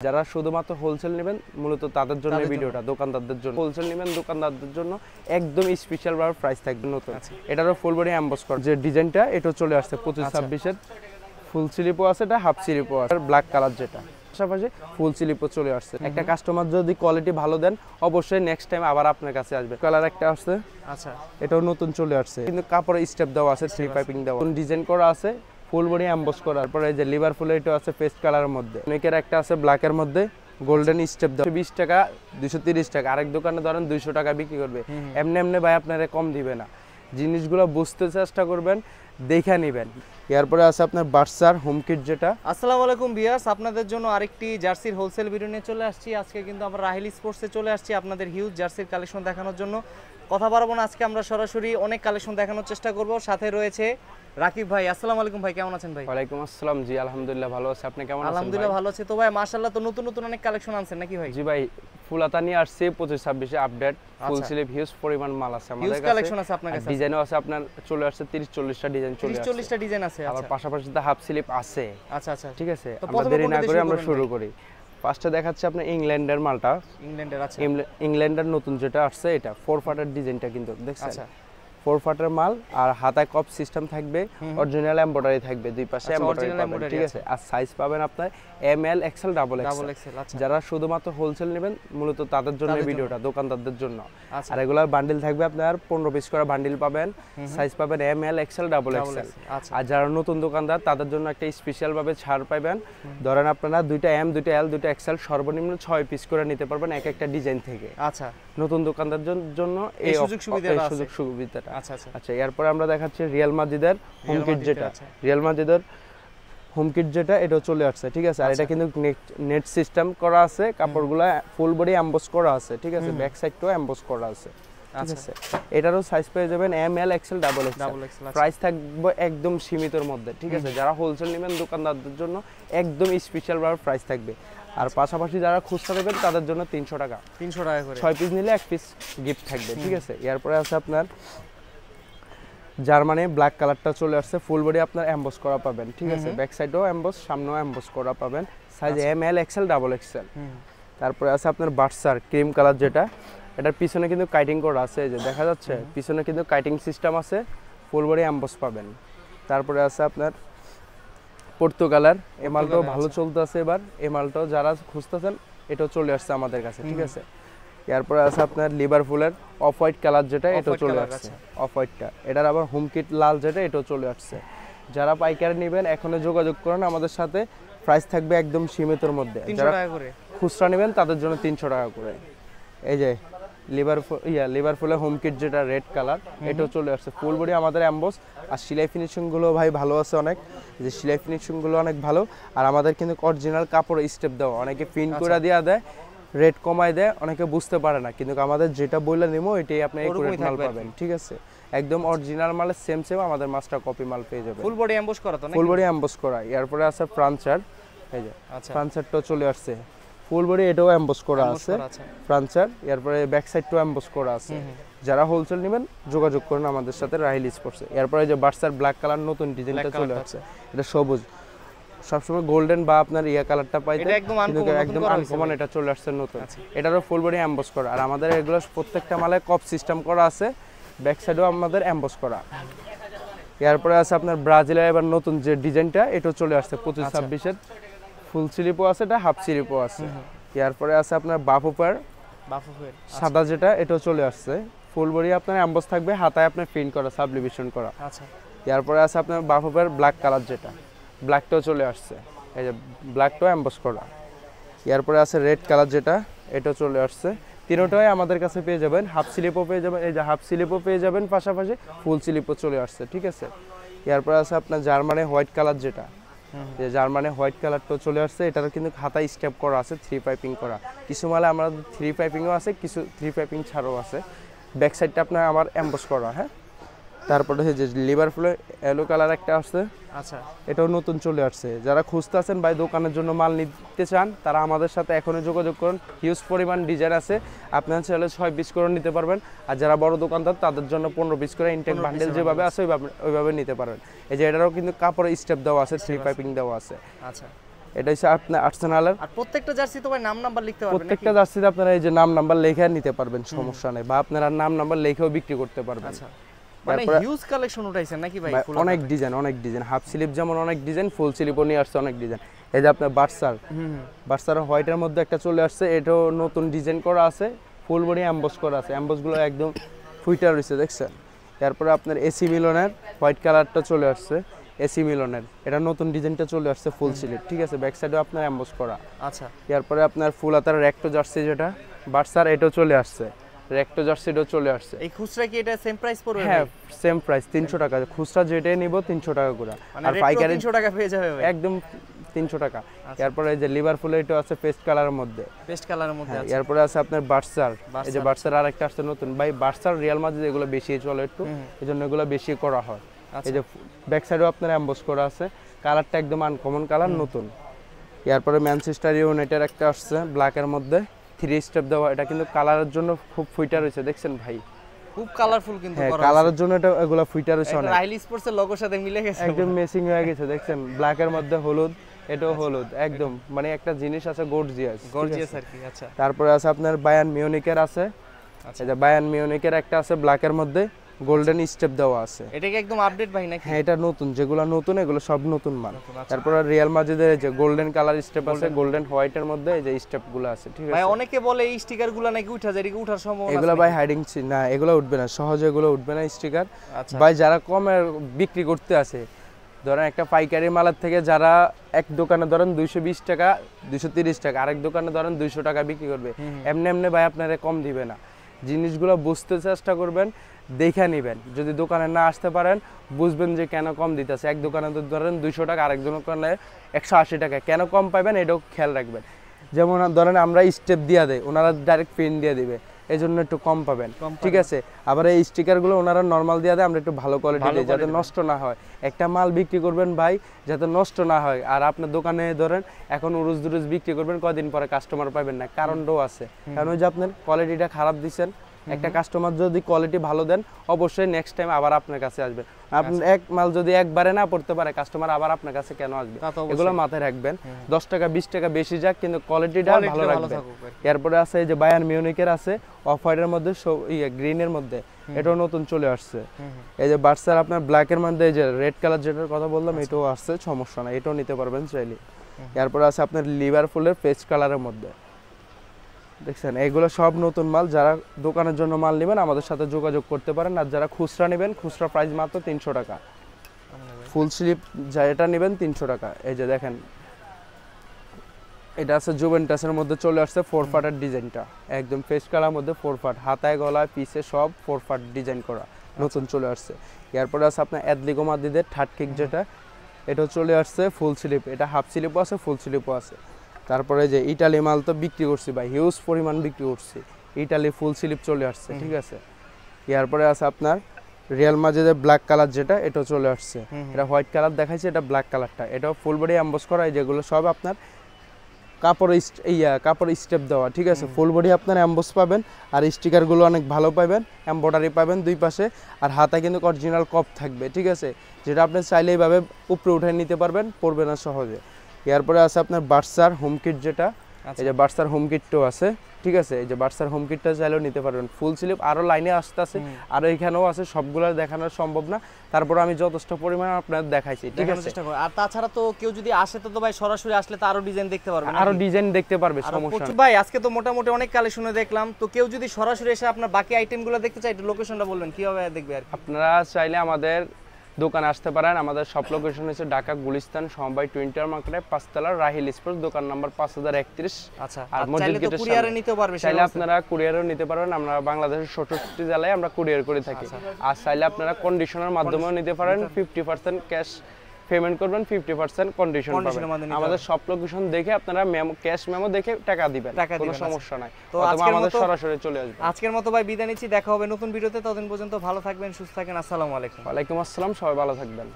যারা শুধুমাত্র হোলসেল নেবেন মূলত তাদের জন্য এই ভিডিওটা, দোকানদারদের জন্য। হোলসেল নেবেন দোকানদারদের জন্য একদম স্পেশাল ভাবে প্রাইস থাকবে নতুন। এটারও ফুল বডি এমবস করা যে ডিজাইনটা এটা চলে আসছে 25-26 এর ফুল স্লিপও আছে, এটা হাফ স্লিপও আছে, ব্ল্যাক কালার যেটা পাশাপাশি ফুল স্লিপও চলে আসছে। একটা কাস্টমার যদি কোয়ালিটি ভালো দেন অবশ্যই নেক্সট টাইম আবার আপনার কাছে আসবে। কালার একটা আসছে, আচ্ছা এটাও নতুন চলে আসছে, কিন্তু কাপড়ে স্টেপ দেওয়া আছে, থ্রি পাইপিং দেওয়া, ডিজাইন করা আছে, ফুল বডি এমবস করার পরে এই যে লিভার ফুল এটা আছে পেস্ট কালারের মধ্যে, অনেকের একটা আছে ব্ল্যাকের মধ্যে গোল্ডেন স্টেপ দেওয়া, 20 টাকা 230 টাকা, আরেক দোকানে ধরেন 200 টাকা বিক্রি করবে। এমনি এমনি ভাই আপনারা কম দিবে না, জিনিসগুলো বুঝতে চেষ্টা করবেন, দেখে নেবেন। এরপরে আছে আপনার বার্সার হোম কিট যেটা। আসসালামু আলাইকুম ভিউয়ার্স, আপনাদের জন্য আরেকটি জার্সির হোলসেল ভিডিও নিয়ে চলে আসছি। আজকে কিন্তু আমরা রাহিল স্পোর্টসে চলে আসছি আপনাদের হিউজ জার্সির কালেকশন দেখানোর জন্য। কথা বাড়াবো না, আজকে আমরা সরাসরি অনেক কালেকশন দেখানোর চেষ্টা করব। সাথে রয়েছে রাকিব ভাই। আসসালামু আলাইকুম ভাই, কেমন আছেন ভাই? ওয়ালাইকুম আসসালাম, জি আলহামদুলিল্লাহ ভালো আছি, আপনি কেমন আছেন? আলহামদুলিল্লাহ ভালো আছি। তো ভাই মাশাআল্লাহ, তো নতুন নতুন অনেক কালেকশন আনছেন নাকি ভাই? জি ভাই, ফুলাতা নিয়ে আসছে 25-26 আপডেট, ফুল স্লিভ হিউজ পরিমাণ মাল আছে আমাদের কাছে, হিউজ কালেকশন আছে আপনার কাছে, ডিজাইনও আছে আপনার চলে আসছে 30-40টা ডিজাইন চলে আসছে, 30-40টা ডিজাইন আছে। আবার পাশাপাশি তো হাফ স্লিভ আছে। আচ্ছা আচ্ছা, ঠিক আছে, আমরা দেরি না করে আমরা শুরু করি। ফার্স্টে দেখাচ্ছি আপনার ইংল্যান্ডের মালটা, ইংল্যান্ডের। আচ্ছা, ইংল্যান্ডের নতুন যেটা আসছে এটা 4 ফাটের ডিজাইনটা কিন্তু দেখছেন। আচ্ছা 4 ফাটের মাল, আর হাতায় কপ সিস্টেম থাকবে, অরিজিনাল এমব্রয়ডারি থাকবে, দুই পাশে এমব্রয়ডারি পাবেন। ঠিক আছে, আর সাইজ পাবেন আপনার M L XL double XL. যারা শুধুমাত্র হোলসেল নেবেন মূলত তাদের জন্য এই ভিডিওটা, দোকানদারদের জন্য। আর রেগুলার বান্ডিল থাকবে আপনার 15 পিস করে বান্ডিল পাবেন, সাইজ পাবেন M L XL double XL. আর যারা নতুন দোকানদার তাদের জন্য একটা স্পেশাল ভাবে ছাড় পাবেন, ধরেন আপনারা দুইটা এম, দুইটা এল, দুইটা এক্সেল সর্বনিম্ন 6 পিস করে নিতে পারবেন এক একটা ডিজাইন থেকে। আচ্ছা, নতুন দোকানদারদের জন্য এই সুযোগ সুবিধাটা। আচ্ছা আচ্ছা আচ্ছা, এরপর আমরা দেখাচ্ছি রিয়াল মাদ্রিদের হোম কিট যেটা, রিয়াল মাদ্রিদের হোম কিট যেটা এটা চলে আসছে। ঠিক আছে, আর এটা কিন্তু নেট সিস্টেম করা আছে, কাপড়গুলো ফুল বডি এমবস করা আছে। ঠিক আছে, ব্যাক সাইডটাও এমবস করা আছে। ঠিক আছে, এটারও সাইজ পেয়ে যাবেন M L XL double XL. Price থাকবে একদম সীমিতর মধ্যে। ঠিক আছে, যারা হোলসেল নেবেন দোকানদারদের জন্য একদম স্পেশাল ভাবে প্রাইস থাকবে। আর পাশাপাশি যারা খুচরা নেবেন তাদের জন্য 300 টাকা, 300 টাকা করে 6 পিস নিলে 1 পিস গিফট থাকবে। ঠিক আছে, এরপরে আছে আপনার জার্মানি ব্ল্যাক কালারটা চলে আসছে, ফুল বডি আপনার এমবস করা পাবেন। ঠিক আছে, ব্যাক সাইডেও এমবস, সামনেও এমবস করা পাবেন, size M L XL double XL. তারপরে আছে আপনার বার্সার ক্রিম কালার যেটা, এটার পিছনে কিন্তু কাটিং করা আছে, এই যে দেখা যাচ্ছে পিছনে কিন্তু কাটিং সিস্টেম আছে, ফুল বডি এমবস পাবেন। তারপরে আছে আপনার পর্তুগালের এমালটাও ভালো চলতেছে এবার, এমালটাও যারা খুঁজতেছেন এটাও চলে আসছে আমাদের কাছে। ঠিক আছে, এরপরে আছে আপনার লিভারপুলের অফ হোয়াইট কালার যেটা এটাও চলে আসছে, অফ হোয়াইটটা। এটার আবার হোম কিট লাল যেটা এটাও চলে আসছে। যারা পাইকারি নেবেন এখনো যোগাযোগ করেন আমাদের সাথে, প্রাইস থাকবে একদম সীমিতর মধ্যে। যারা খুচরা নেবেন তাদের জন্য 300 টাকা করে। এই যে লিভারপুলের হোম কিট যেটা রেড কালার এটাও চলে আসছে, ফুল বডি আমাদের এমবস। আর সেলাই ফিনিশিং গুলো ভাই ভালো আছে অনেক, যে সেলাই ফিনিশিং গুলো অনেক ভালো। আর আমাদের কিন্তু অরিজিনাল কাপড় স্টেপ দেওয়া, অনেকে প্রিন্ট করে দেয়া দেয়, রেট কমায় দেয়, অনেকে বুঝতে পারে না, কিন্তু আমাদের যেটা বইলা নিমো এটাই আপনি একুরেট মাল পাবেন। ঠিক আছে, একদম অরিজিনাল মালের সেম আমাদের মাস্টার কপি মাল পেয়ে যাবেন, ফুল বডি এমবস করা। তো ফুল বডি এমবস করা। এরপরে আছে ফ্রান্সার, এই যে ফ্রান্সারটাও চলে আসছে, ফুল বডি এটাও এমবস করা আছে ফ্রান্সার। এরপরে ব্যাক সাইডটাও এমবস করা আছে। যারা হোলসেল নেবেন যোগাযোগ করুন আমাদের সাথে রাহিল স্পোর্টসে। এরপরে যে বার্সার ব্ল্যাক কালার নতুন ডিজাইনটা চলে আসছে, এটা সবুজ, সবসময় গোল্ডেন বা আপনার ইয়া কালারটা পাইতে একদম আনকমন, এটা চলে আসছে নতুন। এটারও ফুল বডি এমবস করা। আর আমাদের এগুলো প্রত্যেকটা মালে কপ সিস্টেম করা আছে, ব্যাক সাইডেও আমাদের এমবস করা। এরপরে আছে আপনার ব্রাজিলের এবার নতুন যে ডিজাইনটা এটাও চলে আসছে 25-26 এর, ফুল স্লিপও আছে, এটা হাফ স্লিপও আছে। এরপরে আছে আপনার বাফুপার সাদা যেটা এটাও চলে আসছে, ফুল বডি আপনার এমবস থাকবে, হাতায় আপনার প্রিন্ট করা, সাবলিমেশন করা। আচ্ছা, এরপরে আছে আপনার বাফুপার ব্ল্যাক কালার যেটা, ব্ল্যাকটাও চলে আসছে, এই যে ব্ল্যাকটাও এমবস করা। এরপরে আছে রেড কালার যেটা এটাও চলে আসছে। তিনটাই আমাদের কাছে পেয়ে যাবেন, হাফ স্লিপও পেয়ে যাবেন, এই যে হাফ স্লিপও পেয়ে যাবেন, পাশাপাশি ফুল স্লিপও চলে আসছে। ঠিক আছে, এরপরে আছে আপনার জার্মানি হোয়াইট কালার যেটা, যে জার্মানি হোয়াইট কালারটাও চলে আসছে, এটার কিন্তু হাতায় স্টেপ করা আছে, 3 পাইপিং করা। কিছু মালে আমরা 3 পাইপিংও আছে, কিছু 3 পাইপিং ছাড়াও আছে। ব্যাক সাইডটা আপনার আমার এমবস করা। হ্যাঁ, তারপরে যে লিভারপুলের ইয়েলো কালার একটা আসছে, আচ্ছা এটাও নতুন চলে আসছে। যারা খুঁজতেছেন ভাই দোকানের জন্য মাল নিতে চান তারা আমাদের সাথে এখনই যোগাযোগ করুন, হিউজ পরিমাণ ডিজাইন আছে, আপনার চাইলে 6 পিস করে নিতে পারবেন। আর যারা বড় দোকানদার তাদের জন্য 15 পিস করে ইনটেক বান্ডেল যেভাবে আছে ওইভাবে নিতে পারবেন। এই যে এটারও কিন্তু কাপড়ের স্টেপ দেওয়া আছে, 3 পাইপিং দেওয়া আছে। আচ্ছা, এটা হচ্ছে আপনার আর্সেনালের। আর প্রত্যেকটা জার্সি তো ভাই নাম নাম্বার লিখতে পারবেন নাকি? প্রত্যেকটা জার্সিতে আপনারা এই যে নাম নাম্বার লেখা নিতে পারবেন, সমস্যা নেই, বা আপনারা নাম নাম্বার লেখেও বিক্রি করতে পারবেন। আচ্ছা, মানে হিউজ কালেকশন উঠাইছেন নাকি ভাই? অনেক ডিজাইন, হাফ স্লিপ যেমন অনেক ডিজাইন, ফুল স্লিপও নিয়ে আসছে অনেক ডিজাইন। এই যে আপনার বার্সার হোয়াইটের মধ্যে একটা চলে আসছে, এটাও নতুন ডিজাইন করা আছে, ফুল বডি এমবস করা আছে, এমবসগুলো একদম ফুইটা রয়েছে দেখছেন। তারপরে আপনার এসি মিলনের হোয়াইট কালারটা চলে আসছে, এসি মিলনের এটা নতুন ডিজাইনটা চলে আসছে ফুল স্লিপ, ঠিক আছে, ব্যাক সাইডেও আপনার এমবস করা। আচ্ছা, তারপরে আপনার ফুল হাতার রেক্টো জার্সি যেটা বার্সার, এটাও চলে আসছে, রেক্টো জার্সিটাও চলে আসছে। এই খুচরা কি এটা সেম প্রাইস পড়বে? হ্যাঁ সেম প্রাইস, 300 টাকা খুচরা যেটাই নিব 300 টাকা করে, আর পাইকারি 300 টাকা পেয়ে যাবে ভাই একদম 300 টাকা। তারপরে এই যে লিভারপুল এটা আছে পেস্ট কালারের মধ্যে, আছে। এরপরে আছে আপনার বার্সার, এই যে বার্সার আরেকটা আসছে নতুন ভাই, বার্সার রিয়াল মাদ্রিদ এগুলো বেশি চলে একটু, এজন্য এগুলো বেশি করা হয়। এই যে ব্যাক সাইডেও আপনার এমবস করা আছে, কালারটা একদম আনকমন কালার, নতুন। এরপরে ম্যানচেস্টার ইউনাইটেড একটা আসছে ব্ল্যাকের মধ্যে 3 স্টেপ দেওয়া, এটা কিন্তু কালারের জন্য খুব ফুইটা রয়েছে দেখছেন ভাই, খুব কালারফুল কিন্তু করা, কালারের জন্য এটা এগুলা ফুইটা রয়েছে অনেক, রাইল স্পোর্টসের লোগোর সাথে মিলে গেছে, একদম ম্যাচিং হয়ে গেছে দেখছেন, ব্ল্যাকের মধ্যে হলুদ, এটাও হলুদ, একদম মানে একটা জিনিস আছে গর্জিয়াস আর কি। আচ্ছা, তারপরে আছে আপনার বায়ার্ন মিউনিকের আছে, এই যে বায়ার্ন মিউনিকের একটা আছে ব্ল্যাকের মধ্যে গোল্ডেন স্টেপ দেওয়া আছে, এটা কি একদম আপডেট ভাই নাকি? হ্যাঁ এটা নতুন, যেগুলো নতুন এগুলো সব নতুন মাল। তারপরে রিয়াল মাদ্রিদের যে গোল্ডেন কালার স্টেপ আছে, গোল্ডেন হোয়াইটের মধ্যে এই যে স্টেপগুলো আছে, ঠিক আছে ভাই। অনেকে বলে এই স্টিকারগুলো নাকি উঠা যায়, এগুলো উঠার সম্ভাবনা? এগুলো ভাই হাইডিং না, এগুলো উঠবে না, সহজে এগুলো উঠবে না স্টিকার ভাই। যারা কমে বিক্রি করতে আছে, ধরেন একটা পাইকারি মালের থেকে যারা এক দোকানে ধরেন 220 টাকা 230 টাকা, আরেক দোকানে ধরেন 200 টাকা বিক্রি করবে, এমনি এমনি ভাই আপনারা কম দিবে না, জিনিসগুলো বুঝতে চেষ্টা করবেন, দেখে নেবেন। যদি দোকানে না আসতে পারেন বুঝবেন যে কেন কম দিতেছে, এক দোকানে তো ধরেন 200 টাকা, আরেক দোকানে 180 টাকা, কেন কম পাবেন এটাও খেয়াল রাখবেন। যেমন ধরেন আমরা স্টেপ দিয়ে দেয়, ওনারা ডাইরেক্ট পেন দিয়ে দিবে, এই জন্য একটু কম পাবেন, ঠিক আছে। আবার এই স্টিকারগুলো ওনারা নর্মাল দিয়ে দেয়, আমরা একটু ভালো কোয়ালিটি দিই যাতে নষ্ট না হয়। একটা মাল বিক্রি করবেন ভাই যাতে নষ্ট না হয়, আর আপনার দোকানে ধরেন এখন উরুজ দুরুজ বিক্রি করবেন, কদিন পরে কাস্টমার পাবেন না, কারণটাও আছে, কারণ ওই যে আপনার কোয়ালিটিটা খারাপ দিচ্ছেন। একটা কাস্টমার যদি কোয়ালিটি ভালো দেন অবশ্যই নেক্সট টাইম আবার আপনার কাছে আসবে। আপনি এক মাল যদি একবারে না পড়তে পারে কাস্টমার আবার আপনার কাছে কেন আসবে, এগুলো মাথায় রাখবেন। 10 টাকা 20 টাকা বেশি যাক কিন্তু কোয়ালিটিটা ভালো রাখবেন। এরপরে আছে এই যে বায়ার্ন মিউনিকের আছে অফ হোয়াইটের মধ্যে, গ্রিনের মধ্যে, এটাও নতুন চলে আসছে। এই যে বার্সার আপনার ব্ল্যাকের মধ্যে এই যে রেড কালার যেটার কথা বললাম এটাও আসছে, সমস্যা না, এটাও নিতে পারবেন চাইলে। এরপরে আছে আপনার লিভারপুলের পেস্ট কালারের মধ্যে, দেখছেন এগুলো সব নতুন মাল। যারা দোকানের জন্য মাল নেবেন আমাদের সাথে যোগাযোগ করতে পারেন, আর যারা খুচরা নেবেন খুচরা প্রাইস মাত্র 300 টাকা, ফুল স্লিপ যেটা নেবেন 300 টাকা। এই যে দেখেন এটা আছে জুভেন্টাসের মধ্যে চলে আসছে 4 পার্টের ডিজাইনটা, একদম ফেস কালার মধ্যে 4 পার্ট, হাতায় গলায় পিছে সব 4 পার্ট ডিজাইন করা, নতুন চলে আসছে। এরপরে আছে আপনার অ্যাটলেটিকো মাদ্রিদের থার্ড কিক যেটা, এটাও চলে আসছে ফুল স্লিপ, এটা হাফ স্লিপও আছে ফুল স্লিপও আছে। তারপরে যে ইটালি মাল তো বিক্রি করছি ভাই, হিউজ পরিমাণ বিক্রি করছি, ইটালি ফুল স্লিপ চলে আসছে, ঠিক আছে। এরপরে আছে আপনার রিয়াল মাদ্রিদের ব্ল্যাক কালার যেটা, এটাও চলে আসছে, এটা হোয়াইট কালার দেখাইছে, এটা ব্ল্যাক কালারটা, এটাও ফুল বডি এমবস করা, যেগুলো সব আপনার কাপড় স্টেপ দেওয়া, ঠিক আছে। ফুল বডি আপনার এমবস পাবেন, আর স্টিকারগুলো অনেক ভালো পাবেন, এমব্রয়ডারি পাবেন দুই পাশে, আর হাতা কিন্তু অরিজিনাল কপ থাকবে, ঠিক আছে, যেটা আপনি চাইলে এইভাবে উপরে উঠে নিতে পারবেন, পড়বে না সহজে। এরপরে আছে আপনার বার্সার হোম কিট যেটা, এই যে বার্সার হোম কিটটাও আছে, ঠিক আছে। এই যে বার্সার হোম কিটটা চাইলেও নিতে পারবেন, ফুল স্লিপ আরো লাইনে আসতে আছে, আর এখানেও আছে, সবগুলো দেখানো সম্ভব না, তারপর আমি যথেষ্ট পরিমাণ আপনাদের দেখাইছি, ঠিক আছে। আর তাছাড়া তো কেউ যদি আসে তো ভাই সরাসরি আসলে তো আরো ডিজাইন দেখতে পারবে, আরো ডিজাইন দেখতে পারবে, সমস্যা নেই ভাই। আজকে তো মোটামুটি অনেক কালেকশনে দেখলাম, তো কেউ যদি সরাসরি এসে আপনার বাকি আইটেমগুলো দেখতে চায়, একটু লোকেশনটা বলবেন কিভাবে দেখবে আর? আপনারা চাইলে আমাদের দোকানে আসতে পারেন, আমাদের সব লোকেশন হচ্ছে ঢাকা গুলিস্তান সমবায় টুইন্টার মার্কেটে 5 তলা রাহিল স্পোর্টস, দোকান নাম্বার 5031। আচ্ছা, আর মসজিদ গেটের কুরিয়ারে নিতে পারবে, চাইলে আপনারা কুরিয়ারও নিতে পারেন, আমরা বাংলাদেশের 67 জেলায় আমরা কুরিয়ার করে থাকি। আর চাইলে আপনারা কন্ডিশনের মাধ্যমেও নিতে পারেন, 50% ক্যাশ পেমেন্ট করবেন, 50% কন্ডিশন পাবেন। আমাদের সব লোকেশন দেখে আপনারা মেমো ক্যাশ মেমো দেখে টাকা দিবেন, কোনো সমস্যা নাই, তো আমাদের সরাসরি চলে আসবেন। আজকের মতো ভাই বিদায় নিচ্ছি, দেখা হবে নতুন ভিডিওতে, ততদিন পর্যন্ত ভালো থাকবেন, সুস্থ থাকেন, আসসালামু আলাইকুম। ওয়ালাইকুম আসসালাম, সবাই ভালো থাকবেন।